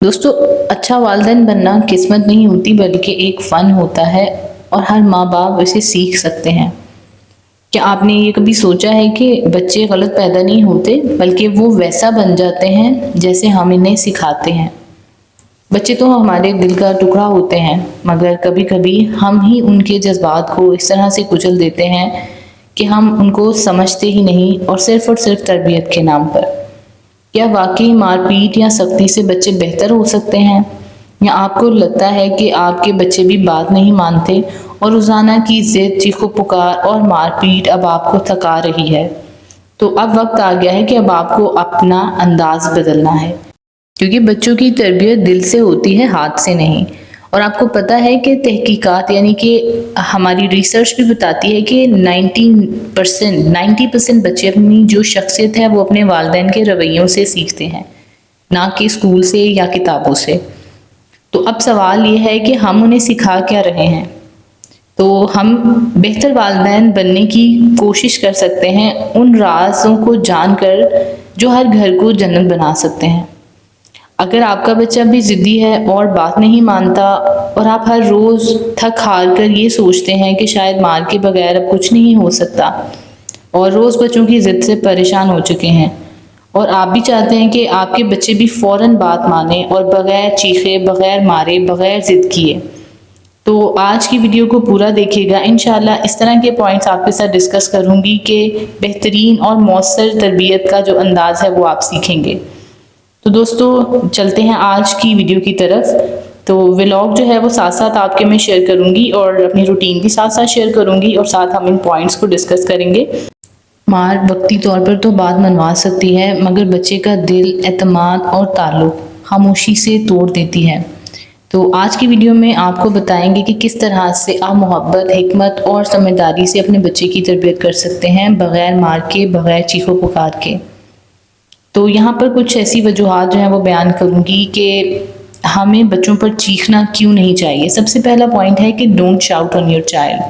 दोस्तों, अच्छा वालिदैन बनना किस्मत नहीं होती बल्कि एक फ़न होता है और हर माँ बाप इसे सीख सकते हैं। क्या आपने ये कभी सोचा है कि बच्चे गलत पैदा नहीं होते बल्कि वो वैसा बन जाते हैं जैसे हम इन्हें सिखाते हैं। बच्चे तो हमारे दिल का टुकड़ा होते हैं, मगर कभी कभी हम ही उनके जज्बात को इस तरह से कुचल देते हैं कि हम उनको समझते ही नहीं, और सिर्फ तरबियत के नाम पर। क्या वाकई मारपीट या सख्ती से बच्चे बेहतर हो सकते हैं, या आपको लगता है कि आपके बच्चे भी बात नहीं मानते और रोज़ाना की जिद, चीखो पुकार और मारपीट अब आपको थका रही है? तो अब वक्त आ गया है कि अब आपको अपना अंदाज बदलना है, क्योंकि बच्चों की तरबियत दिल से होती है, हाथ से नहीं। और आपको पता है कि तहकीकात यानी कि हमारी रिसर्च भी बताती है कि 90% बच्चे अपनी जो शख्सियत है वो अपने वालिदैन के रवैयों से सीखते हैं, ना कि स्कूल से या किताबों से। तो अब सवाल ये है कि हम उन्हें सिखा क्या रहे हैं। तो हम बेहतर वालिदैन बनने की कोशिश कर सकते हैं उन राज़ों को जानकर जो हर घर को जन्नत बना सकते हैं। अगर आपका बच्चा भी ज़िद्दी है और बात नहीं मानता, और आप हर रोज़ थक हार कर ये सोचते हैं कि शायद मार के बगैर अब कुछ नहीं हो सकता, और रोज़ बच्चों की ज़िद से परेशान हो चुके हैं, और आप भी चाहते हैं कि आपके बच्चे भी फ़ौरन बात माने और बगैर चीखे, बगैर मारे, बगैर ज़िद किए, तो आज की वीडियो को पूरा देखिएगा। इंशाल्लाह इस तरह के पॉइंट्स आपके साथ डिस्कस करूँगी कि बेहतरीन और मौसर तरबियत का जो अंदाज़ है वो आप सीखेंगे। तो दोस्तों, चलते हैं आज की वीडियो की तरफ। तो व्लॉग जो है वो साथ साथ आपके मैं शेयर करूँगी और अपनी रूटीन भी साथ साथ शेयर करूँगी, और साथ हम इन पॉइंट्स को डिस्कस करेंगे। मार वक्ती तौर पर तो बात मनवा सकती है, मगर बच्चे का दिल, एतमाद और ताल्लुक़ खामोशी से तोड़ देती है। तो आज की वीडियो में आपको बताएंगे कि किस तरह से आप मोहब्बत, हिकमत और समझदारी से अपने बच्चे की तरबियत कर सकते हैं, बग़ैर मार के, बग़ैर चीखो पुकार के। तो यहाँ पर कुछ ऐसी वजूहात जो हैं वो बयान करूँगी कि हमें बच्चों पर चीखना क्यों नहीं चाहिए। सबसे पहला पॉइंट है कि don't shout on your child.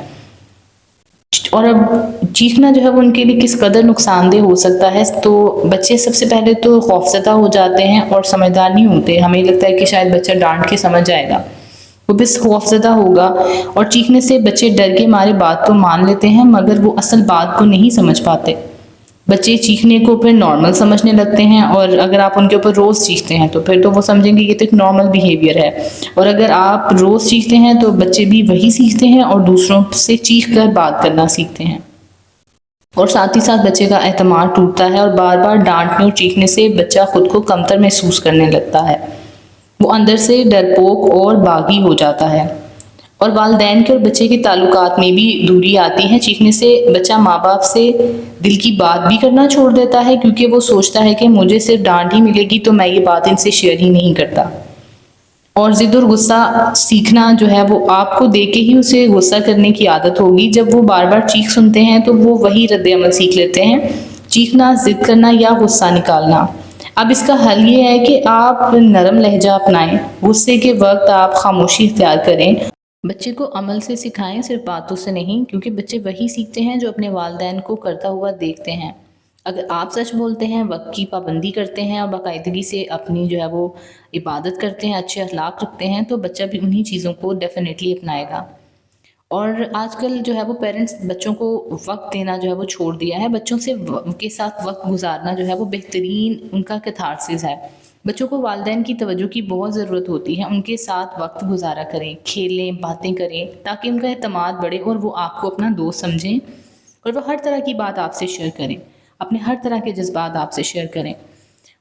और अब चीखना जो है वो उनके लिए किस कदर नुकसानदेह हो सकता है। तो बच्चे सबसे पहले तो खौफज़दा हो जाते हैं और समझदार नहीं होते। हमें लगता है कि शायद बच्चा डांट के समझ जाएगा, वो बस खौफज़दा होगा, और चीखने से बच्चे डर के मारे बात तो मान लेते हैं, मगर वो असल बात को नहीं समझ पाते। बच्चे चीखने को फिर नॉर्मल समझने लगते हैं, और अगर आप उनके ऊपर रोज़ चीखते हैं तो फिर तो वो समझेंगे ये तो एक नॉर्मल बिहेवियर है। और अगर आप रोज़ चीखते हैं तो बच्चे भी वही सीखते हैं और दूसरों से चीख कर बात करना सीखते हैं। और साथ ही साथ बच्चे का एतमाद टूटता है, और बार बार डांटने और चीखने से बच्चा खुद को कमतर महसूस करने लगता है। वो अंदर से डरपोक और बागी हो जाता है। और वालिदैन के और बच्चे के ताल्लुकात में भी दूरी आती है। चीखने से बच्चा माँ बाप से दिल की बात भी करना छोड़ देता है, क्योंकि वो सोचता है कि मुझे सिर्फ डांट ही मिलेगी तो मैं ये बात इनसे शेयर ही नहीं करता। और ज़िद और गुस्सा सीखना जो है वो आपको देख के ही उसे गुस्सा करने की आदत होगी। जब वो बार बार चीख सुनते हैं तो वो वही रद्द-ए-अमल सीख लेते हैं, चीखना, ज़िद करना या गुस्सा निकालना। अब इसका हल ये है कि आप नरम लहजा अपनाएं, गुस्से के वक्त आप खामोशी इख्तियार करें। बच्चे को अमल से सिखाएं, सिर्फ बातों से नहीं, क्योंकि बच्चे वही सीखते हैं जो अपने वालिदैन को करता हुआ देखते हैं। अगर आप सच बोलते हैं, वक्त की पाबंदी करते हैं और बाकायदगी से अपनी जो है वो इबादत करते हैं, अच्छे अखलाक रखते हैं, तो बच्चा भी उन्हीं चीज़ों को डेफिनेटली अपनाएगा। और आजकल जो है वो पेरेंट्स बच्चों को वक्त देना जो है वो छोड़ दिया है। बच्चों से के साथ वक्त गुजारना जो है वो बेहतरीन उनका कैथारसिस है। बच्चों को वालिदैन की तवज्जो की बहुत ज़रूरत होती है। उनके साथ वक्त गुजारा करें, खेलें, बातें करें, ताकि उनका एतमाद बढ़े और वो आपको अपना दोस्त समझें, और वो हर तरह की बात आपसे शेयर करें, अपने हर तरह के जज्बात आपसे शेयर करें।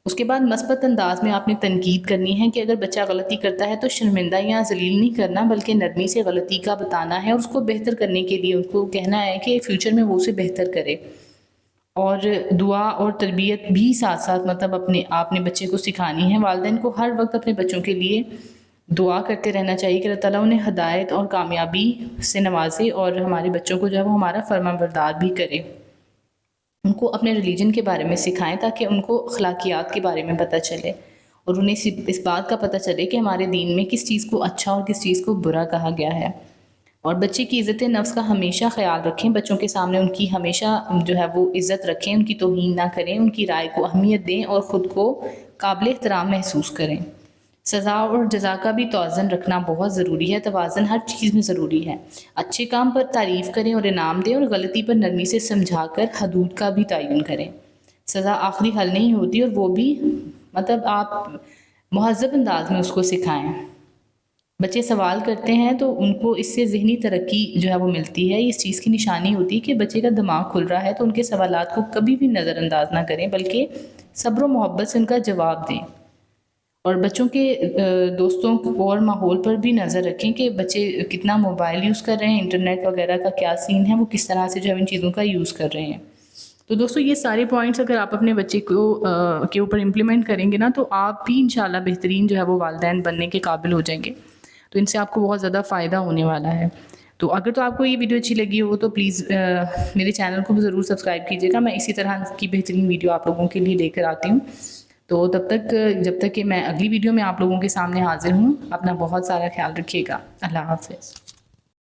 उसके बाद मस्बत अंदाज में आपने तनकीद करनी है कि अगर बच्चा गलती करता है तो शर्मिंदा या जलील नहीं करना, बल्कि नरमी से गलती का बताना है, और उसको बेहतर करने के लिए उनको कहना है कि फ्यूचर में वो उसे बेहतर करे। और दुआ और तरबियत भी साथ साथ, मतलब आपने बच्चे को सिखानी है। वालिदैन को हर वक्त अपने बच्चों के लिए दुआ करते रहना चाहिए कि अल्लाह ताला उन्हें हदायत और कामयाबी से नवाजे, और हमारे बच्चों को जो है वो हमारा फरमाबरदार भी करे। उनको अपने रिलीजन के बारे में सिखाएं, ताकि उनको अखलाकियात के बारे में पता चले, और उन्हें इस बात का पता चले कि हमारे दीन में किस चीज़ को अच्छा और किस चीज़ को बुरा कहा गया है। और बच्चे की इज़्ज़त नफ्स का हमेशा ख्याल रखें। बच्चों के सामने उनकी हमेशा जो है वो इज़्ज़त रखें, उनकी तौहीन ना करें, उनकी राय को अहमियत दें और ख़ुद को काबिल एहतराम महसूस करें। سزا اور جزا کا بھی توازن رکھنا بہت ضروری ہے. توازن ہر چیز میں ضروری ہے. اچھے کام پر تعریف کریں اور انعام دیں، اور غلطی پر نرمی سے سمجھا کر حدود کا بھی تعین کریں. سزا آخری حل نہیں ہوتی، اور وہ بھی مطلب آپ مہذب انداز میں اس کو سکھائیں. بچے سوال کرتے ہیں تو ان کو اس سے ذہنی ترقی جو ہے وہ ملتی ہے. اس چیز کی نشانی ہوتی ہے کہ بچے کا دماغ کھل رہا ہے، تو ان کے سوالات کو کبھی بھی نظر انداز نہ کریں، بلکہ صبر و محبت سے ان کا جواب دیں. اور بچوں کے دوستوں اور ماحول پر بھی نظر رکھیں کہ بچے کتنا موبائل یوز کر رہے ہیں، انٹرنیٹ وغیرہ کا کیا سین ہے، وہ کس طرح سے جو ہے ان چیزوں کا یوز کر رہے ہیں. تو دوستو یہ سارے پوائنٹس اگر آپ اپنے بچے کو کے اوپر امپلیمنٹ کریں گے نا، تو آپ بھی انشاءاللہ بہترین جو ہے وہ والدین بننے کے قابل ہو جائیں گے. تو ان سے آپ کو بہت زیادہ فائدہ ہونے والا ہے. تو اگر تو آپ کو یہ ویڈیو اچھی لگی ہو تو پلیز میرے چینل کو بھی ضرور سبسکرائب کیجیے گا. میں اسی طرح کی بہترین ویڈیو آپ لوگوں کے لیے لے کر آتی ہوں. تو جب تک کہ میں اگلی ویڈیو میں آپ لوگوں کے سامنے حاضر ہوں، اپنا بہت سارا خیال رکھیے گا. اللہ حافظ.